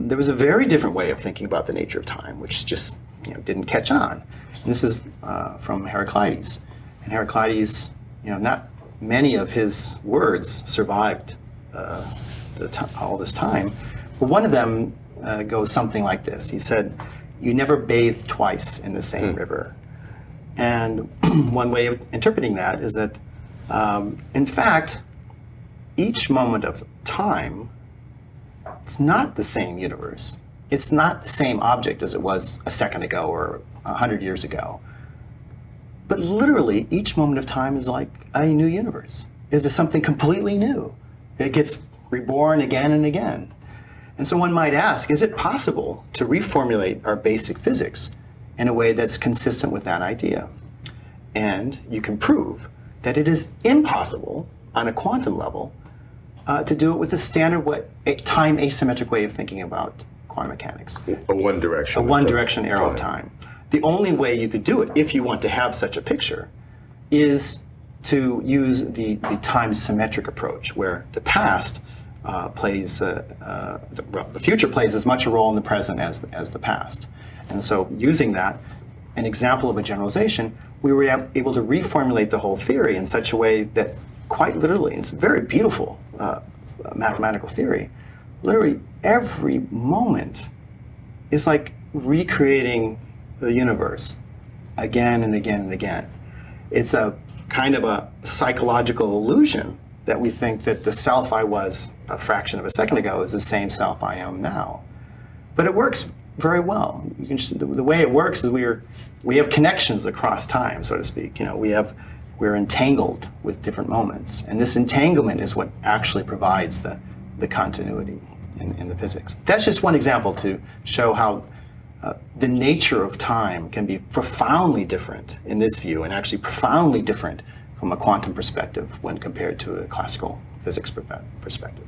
there was a very different way of thinking about the nature of time, which just didn't catch on. And this is from Heraclides. And Heraclides, not many of his words survived all this time, but one of them goes something like this. He said, "You never bathe twice in the same river." And one way of interpreting that is that, in fact, each moment of time, it's not the same universe. It's not the same object as it was a second ago or 100 years ago. But literally, each moment of time is like a new universe. Is something completely new. It gets reborn again and again. And so one might ask, is it possible to reformulate our basic physics in a way that's consistent with that idea? And you can prove that it is impossible on a quantum level to do it with a standard time asymmetric way of thinking about quantum mechanics. A one-direction. A one-direction arrow of time. The only way you could do it, if you want to have such a picture, is to use the time symmetric approach, where the past plays, the future plays as much a role in the present as the past. And so using that, an example of a generalization, we were able to reformulate the whole theory in such a way that quite literally, it's a very beautiful mathematical theory, literally every moment is like recreating the universe again and again and again. It's a kind of a psychological illusion that we think that the self I was a fraction of a second ago is the same self I am now. But it works very well. The way it works is we have connections across time, so to speak. We're entangled with different moments, and this entanglement is what actually provides the continuity in the physics. That's just one example to show how the nature of time can be profoundly different in this view, and actually profoundly different from a quantum perspective when compared to a classical physics perspective.